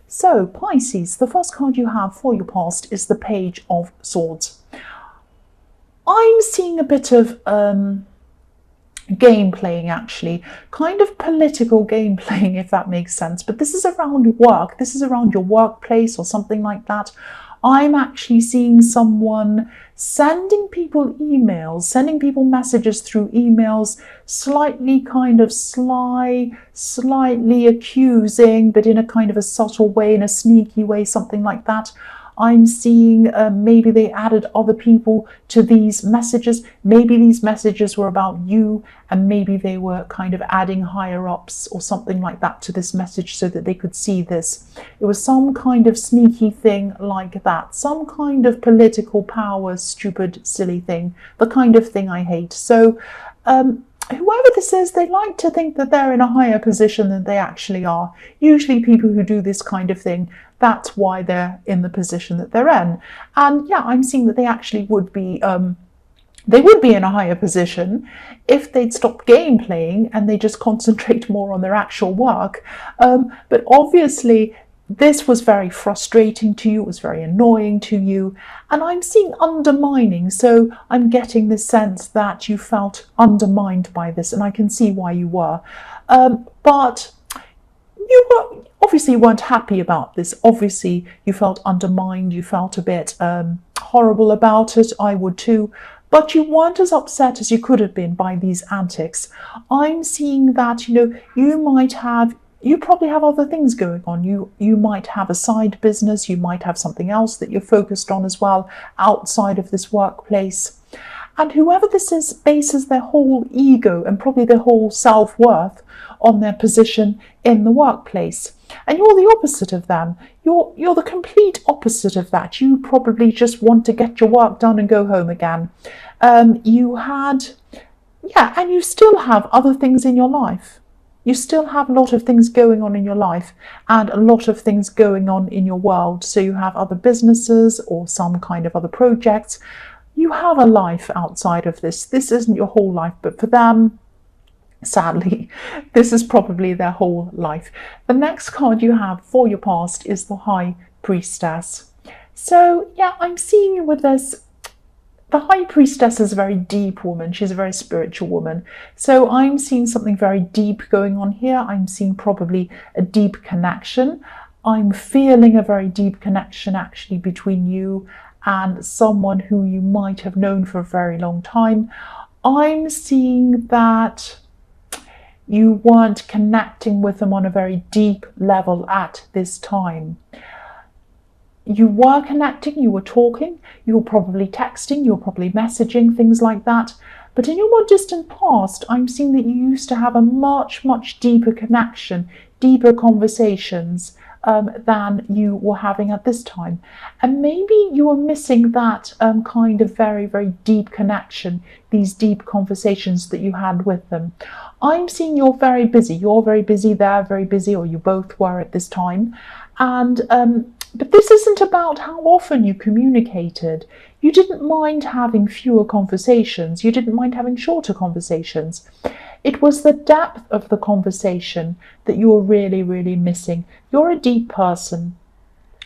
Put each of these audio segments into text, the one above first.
So Pisces, the first card you have for your past is the Page of Swords. I'm seeing a bit of game playing, actually, kind of political game playing, if that makes sense. But this is around work. This is around your workplace or something like that. I'm actually seeing someone sending people emails, sending people messages through emails, slightly kind of sly, slightly accusing, but in a kind of a subtle way, in a sneaky way, something like that. I'm seeing maybe they added other people to these messages. Maybe these messages were about you, and maybe they were kind of adding higher ups or something like that to this message so that they could see this. It was some kind of sneaky thing like that, some kind of political power, stupid, silly thing, the kind of thing I hate. So whoever this is, they like to think that they're in a higher position than they actually are. Usually people who do this kind of thing, that's why they're in the position that they're in. And yeah, I'm seeing that they actually would be in a higher position if they'd stop game playing and they just concentrate more on their actual work. But obviously this was very frustrating to you, it was very annoying to you, and I'm seeing undermining. So I'm getting this sense that you felt undermined by this, and I can see why you were. But you weren't happy about this. Obviously you felt undermined, you felt a bit horrible about it. I would too. But you weren't as upset as you could have been by these antics. I'm seeing that, you probably have other things going on. You might have a side business, you might have something else that you're focused on as well outside of this workplace. And whoever this is bases their whole ego and probably their whole self-worth on their position in the workplace. And you're the opposite of them. You're the complete opposite of that. You probably just want to get your work done and go home again. And you still have other things in your life. You still have a lot of things going on in your life and a lot of things going on in your world. So you have other businesses or some kind of other projects. You have a life outside of this. This isn't your whole life, but for them, sadly, this is probably their whole life. The next card you have for your past is the High Priestess. So yeah, I'm seeing you with this. The High Priestess is a very deep woman. She's a very spiritual woman. So I'm seeing something very deep going on here. I'm seeing probably a deep connection. I'm feeling a very deep connection actually between you and someone who you might have known for a very long time. I'm seeing that you weren't connecting with them on a very deep level at this time. You were connecting, you were talking, you were probably texting, you were probably messaging, things like that. But in your more distant past, I'm seeing that you used to have a much, much deeper connection, deeper conversations than you were having at this time. And maybe you were missing that kind of very, very deep connection, these deep conversations that you had with them. I'm seeing you're very busy. You're very busy, they're very busy, or you both were at this time. And but this isn't about how often you communicated. You didn't mind having fewer conversations. You didn't mind having shorter conversations. It was the depth of the conversation that you were really, really missing. You're a deep person,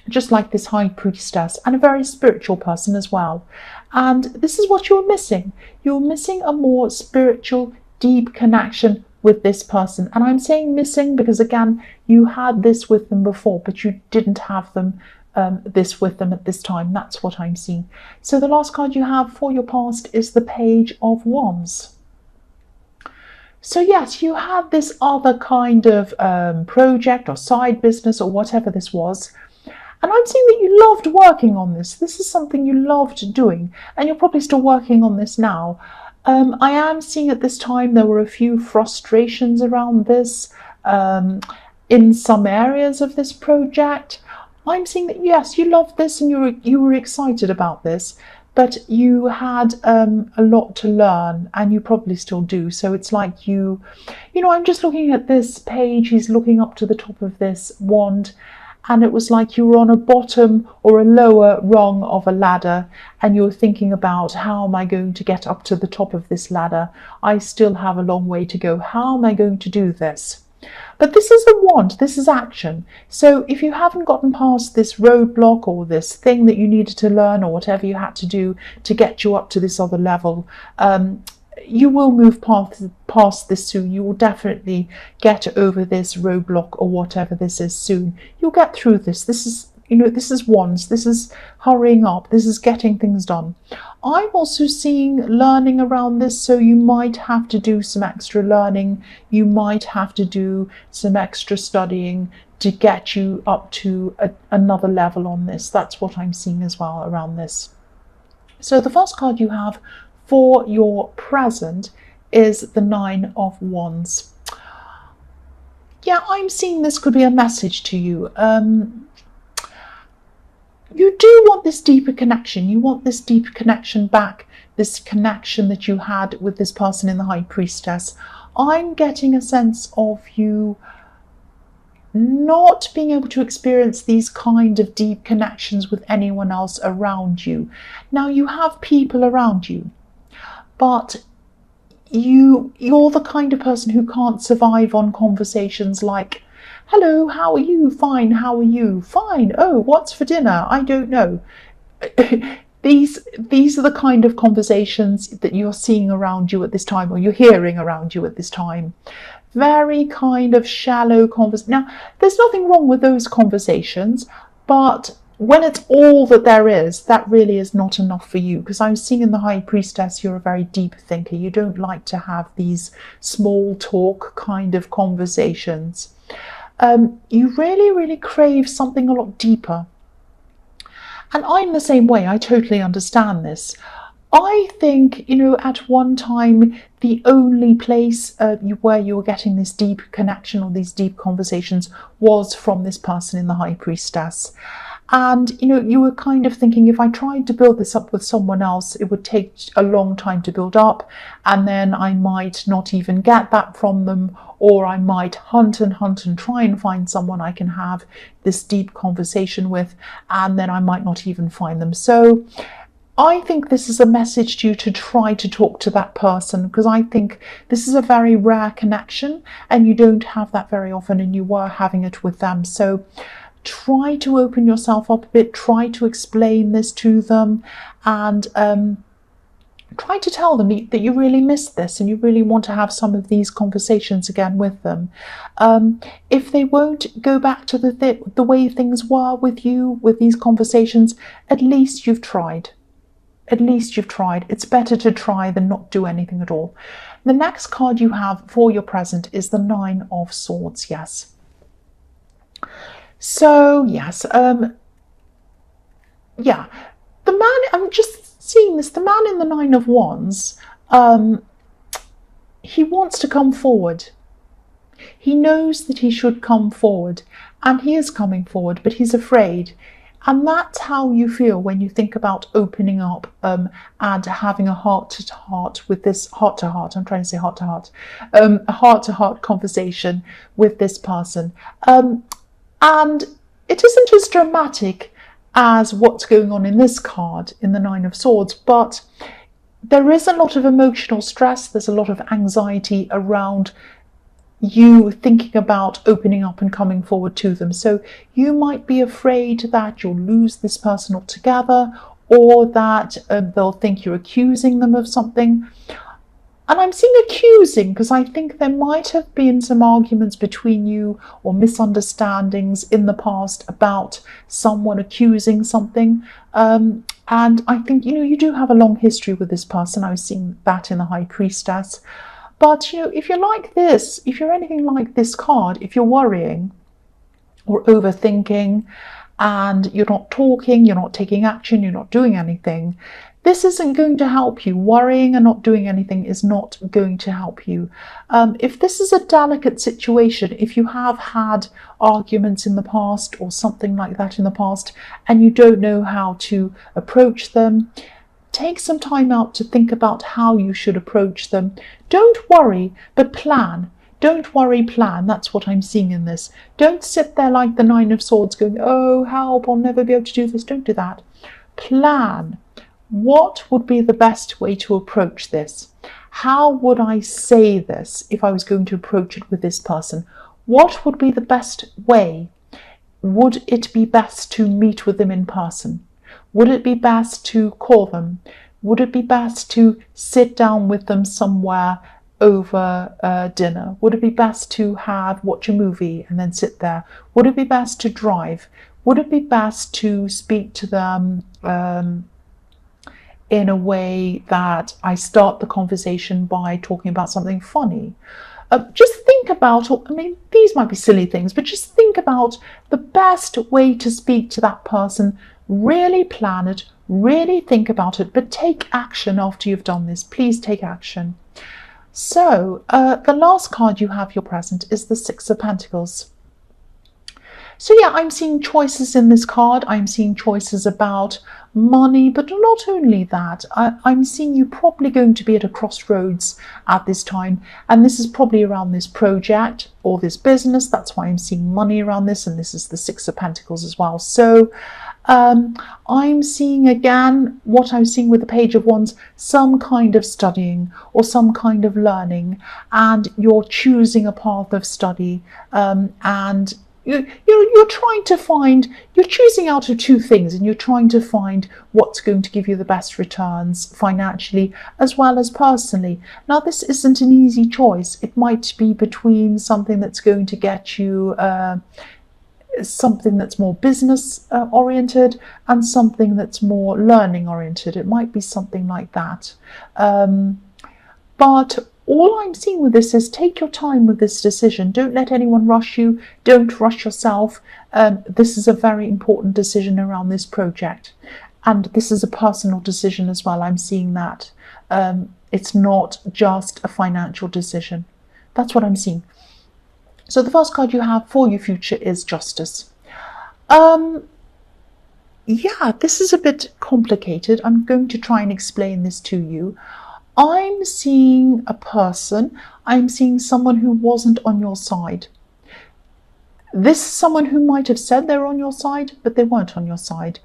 just like this High Priestess, and a very spiritual person as well. And this is what you're missing. You're missing a more spiritual, deep connection with this person. And I'm saying missing because, again, you had this with them before, but you didn't have this with them at this time. That's what I'm seeing. So the last card you have for your past is the Page of Wands. So yes, you had this other kind of project or side business or whatever this was. And I'm seeing that you loved working on this. This is something you loved doing, and you're probably still working on this now. I am seeing at this time there were a few frustrations around this in some areas of this project. I'm seeing that yes, you loved this and you were excited about this, but you had a lot to learn, and you probably still do. So it's like I'm just looking at this page. He's looking up to the top of this wand, and it was like you were on a bottom or a lower rung of a ladder, and you were thinking about, how am I going to get up to the top of this ladder? I still have a long way to go. How am I going to do this? But this is a want, this is action. So if you haven't gotten past this roadblock or this thing that you needed to learn or whatever you had to do to get you up to this other level, you will move past this soon. You will definitely get over this roadblock or whatever this is soon. You'll get through this. This is, this is wands. This is hurrying up. This is getting things done. I'm also seeing learning around this, so you might have to do some extra learning. You might have to do some extra studying to get you up to another level on this. That's what I'm seeing as well around this. So the first card you have for your present is the Nine of Wands. Yeah, I'm seeing this could be a message to you. You do want this deeper connection. You want this deeper connection back, this connection that you had with this person in the High Priestess. I'm getting a sense of you not being able to experience these kind of deep connections with anyone else around you. Now, you have people around you, but you're the kind of person who can't survive on conversations like, hello, how are you? Fine, how are you? Fine. Oh, what's for dinner? I don't know. These are the kind of conversations that you're seeing around you at this time, or you're hearing around you at this time. Very kind of shallow conversation. Now, there's nothing wrong with those conversations, but when it's all that there is, that really is not enough for you. Because I'm seeing in the High Priestess, you're a very deep thinker. You don't like to have these small talk kind of conversations. You really, really crave something a lot deeper. And I'm the same way. I totally understand this. I think, at one time, the only place where you were getting this deep connection or these deep conversations was from this person in the High Priestess. And, you were kind of thinking, if I tried to build this up with someone else, it would take a long time to build up. And then I might not even get that from them, or I might hunt and try and find someone I can have this deep conversation with, and then I might not even find them. So I think this is a message to you to try to talk to that person, because I think this is a very rare connection and you don't have that very often, and you were having it with them. So try to open yourself up a bit, try to explain this to them, and try to tell them that you really miss this and you really want to have some of these conversations again with them. If they won't go back to the way things were with you, with these conversations, at least you've tried. At least you've tried. It's better to try than not do anything at all. The next card you have for your present is the Nine of Swords, yes. So, yes, yeah, the man, I'm just seeing this, the man in the Nine of Wands, he wants to come forward. He knows that he should come forward, and he is coming forward, but he's afraid. And that's how you feel when you think about opening up and having a heart-to-heart with this, heart-to-heart, I'm trying to say heart-to-heart, a heart-to-heart conversation with this person. And it isn't as dramatic as what's going on in this card, in the Nine of Swords, but there is a lot of emotional stress, there's a lot of anxiety around you thinking about opening up and coming forward to them. So you might be afraid that you'll lose this person altogether, or that they'll think you're accusing them of something. And I'm seeing accusing because I think there might have been some arguments between you or misunderstandings in the past about someone accusing something. And I think, you do have a long history with this person. I was seeing that in the High Priestess. But, if you're like this, if you're anything like this card, if you're worrying or overthinking and you're not talking, you're not taking action, you're not doing anything, this isn't going to help you. Worrying and not doing anything is not going to help you. If this is a delicate situation, if you have had arguments in the past or something like that in the past, and you don't know how to approach them, take some time out to think about how you should approach them. Don't worry, but plan. Don't worry, plan. That's what I'm seeing in this. Don't sit there like the Nine of Swords going, oh, help, I'll never be able to do this. Don't do that. Plan. What would be the best way to approach this? How would I say this if I was going to approach it with this person? What would be the best way? Would it be best to meet with them in person? Would it be best to call them? Would it be best to sit down with them somewhere over dinner? Would it be best to watch a movie and then sit there? Would it be best to drive? Would it be best to speak to them in a way that I start the conversation by talking about something funny? Just think about, I mean, these might be silly things, but just think about the best way to speak to that person. Really plan it, really think about it, but take action after you've done this. Please take action. So the last card you have, your present, is the Six of Pentacles. So yeah, I'm seeing choices in this card. I'm seeing choices about money, but not only that, I'm seeing you probably going to be at a crossroads at this time, and this is probably around this project or this business. That's why I'm seeing money around this, and this is the Six of Pentacles as well. So I'm seeing, again, what I'm seeing with the Page of Wands, some kind of studying or some kind of learning, and you're choosing a path of study, and you're trying to find, you're choosing out of two things, and you're trying to find what's going to give you the best returns financially as well as personally. Now, this isn't an easy choice. It might be between something that's going to get you something that's more business oriented and something that's more learning oriented. It might be something like that. But all I'm seeing with this is take your time with this decision. Don't let anyone rush you. Don't rush yourself. This is a very important decision around this project. And this is a personal decision as well. I'm seeing that. It's not just a financial decision. That's what I'm seeing. So the first card you have for your future is Justice. Yeah, this is a bit complicated. I'm going to try and explain this to you. I'm seeing a person, I'm seeing someone who wasn't on your side. This is someone who might have said they're on your side, but they weren't on your side.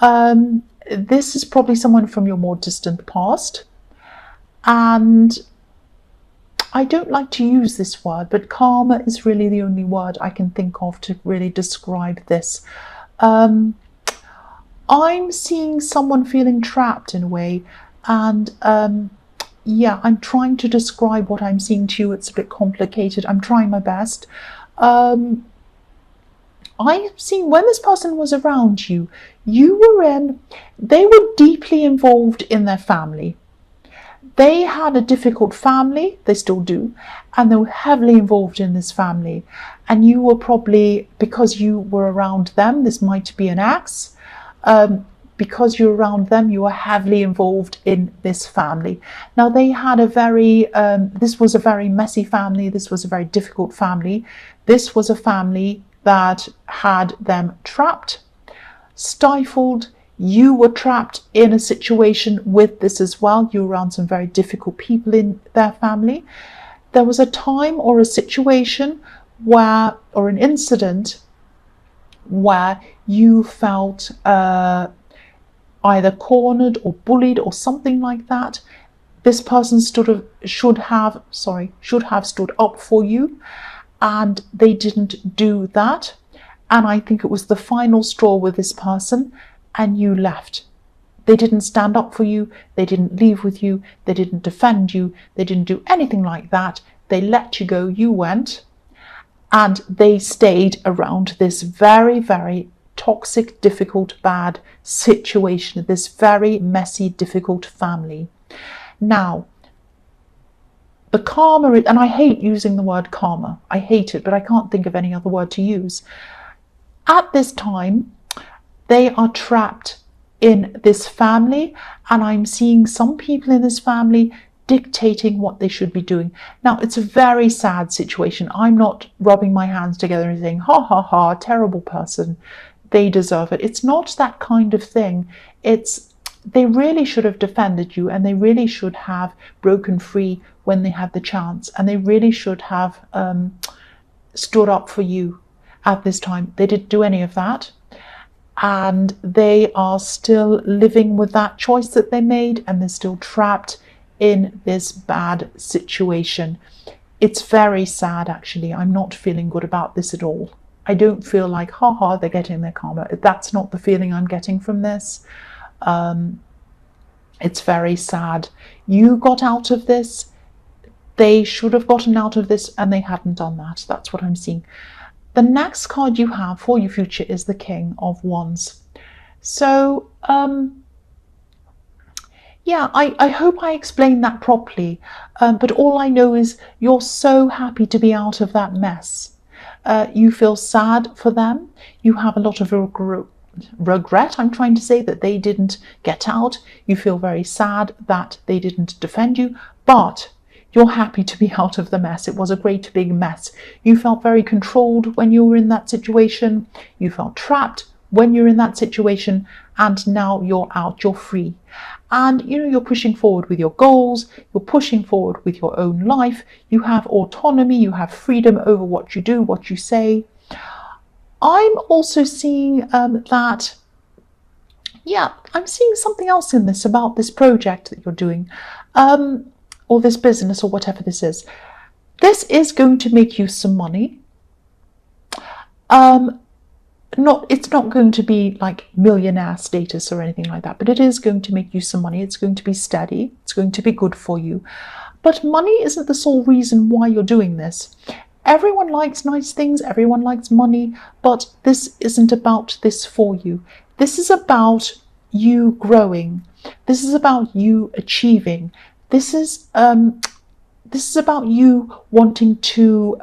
This is probably someone from your more distant past. And I don't like to use this word, but karma is really the only word I can think of to really describe this. I'm seeing someone feeling trapped in a way, and yeah, I'm trying to describe what I'm seeing to you. It's a bit complicated. I'm trying my best. I'm seeing when this person was around you, they were deeply involved in their family. They had a difficult family, they still do, and they were heavily involved in this family. And you were probably, because you were around them, this might be an ex, because you're around them, you were heavily involved in this family. Now, they had a this was a very messy family. This was a very difficult family. This was a family that had them trapped, stifled. You were trapped in a situation with this as well. You were around some very difficult people in their family. There was a time or a situation where, or an incident where you felt either cornered or bullied or something like that. This person should have stood up for you, and they didn't do that. And I think it was the final straw with this person, and you left. They didn't stand up for you. They didn't leave with you. They didn't defend you. They didn't do anything like that. They let you go. You went, and they stayed around this very, very toxic, difficult, bad situation, this very messy, difficult family. Now, the karma, and I hate using the word karma. I hate it, but I can't think of any other word to use. At this time, they are trapped in this family, and I'm seeing some people in this family dictating what they should be doing. Now, it's a very sad situation. I'm not rubbing my hands together and saying, ha ha ha, terrible person, they deserve it. It's not that kind of thing. It's, they really should have defended you, and they really should have broken free when they had the chance, and they really should have stood up for you at this time. They didn't do any of that, and they are still living with that choice that they made, and they're still trapped in this bad situation. It's very sad, actually. I'm not feeling good about this at all. I don't feel like, haha, they're getting their karma. That's not the feeling I'm getting from this. It's very sad. You got out of this. They should have gotten out of this, and they hadn't done that. That's what I'm seeing. The next card you have for your future is the King of Wands. So, yeah, I hope I explained that properly. But all I know is you're so happy to be out of that mess. You feel sad for them. You have a lot of regret, I'm trying to say, that they didn't get out. You feel very sad that they didn't defend you, but you're happy to be out of the mess. It was a great big mess. You felt very controlled when you were in that situation. You felt trapped when you're in that situation, and now you're out, you're free. And you're pushing forward with your goals, you're pushing forward with your own life, you have autonomy, you have freedom over what you do, what you say. I'm also seeing that, yeah, I'm seeing something else in this about this project that you're doing, or this business, or whatever this is. This is going to make you some money. It's not going to be like millionaire status or anything like that, but it is going to make you some money. It's going to be steady. It's going to be good for you. But money isn't the sole reason why you're doing this. Everyone likes nice things. Everyone likes money, but this isn't about this for you. This is about you growing. This is about you achieving. This is about you wanting to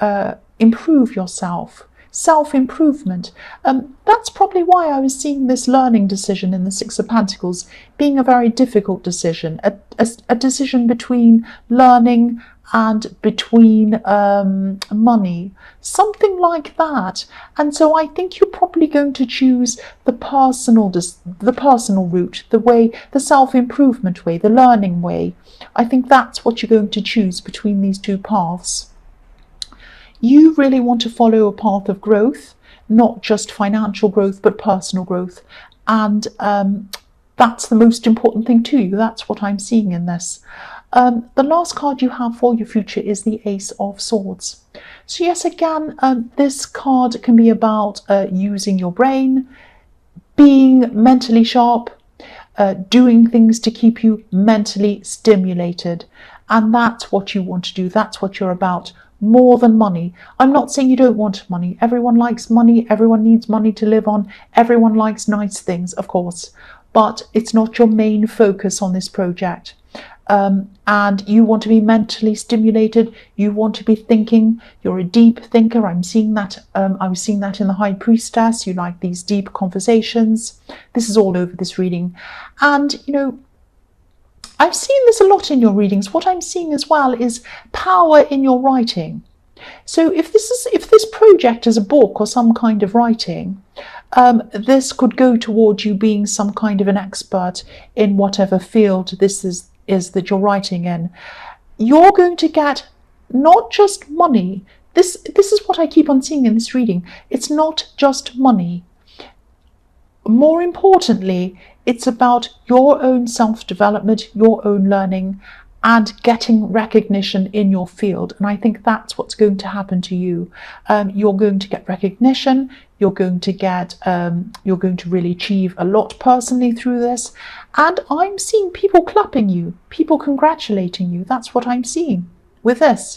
improve yourself. Self-improvement. That's probably why I was seeing this learning decision in the Six of Pentacles being a very difficult decision, a decision between learning and between money, something like that. And so I think you're probably going to choose the personal route, the self-improvement way, the learning way. I think that's what you're going to choose between these two paths. You really want to follow a path of growth, not just financial growth, but personal growth. And that's the most important thing to you. That's what I'm seeing in this. The last card you have for your future is the Ace of Swords. So yes, again, this card can be about using your brain, being mentally sharp, doing things to keep you mentally stimulated. And that's what you want to do. That's what you're about. More than money. I'm not saying you don't want money. Everyone likes money. Everyone needs money to live on. Everyone likes nice things, of course. But it's not your main focus on this project. And you want to be mentally stimulated. You want to be thinking. You're a deep thinker. I'm seeing that. I was seeing that in the High Priestess. You like these deep conversations. This is all over this reading. And, I've seen this a lot in your readings. What I'm seeing as well is power in your writing. So if this project is a book or some kind of writing, this could go towards you being some kind of an expert in whatever field this is that you're writing in. You're going to get not just money. This is what I keep on seeing in this reading. It's not just money. More importantly, it's about your own self-development, your own learning, and getting recognition in your field. And I think that's what's going to happen to you. You're going to get recognition. You're going to really achieve a lot personally through this. And I'm seeing people clapping you, people congratulating you. That's what I'm seeing with this.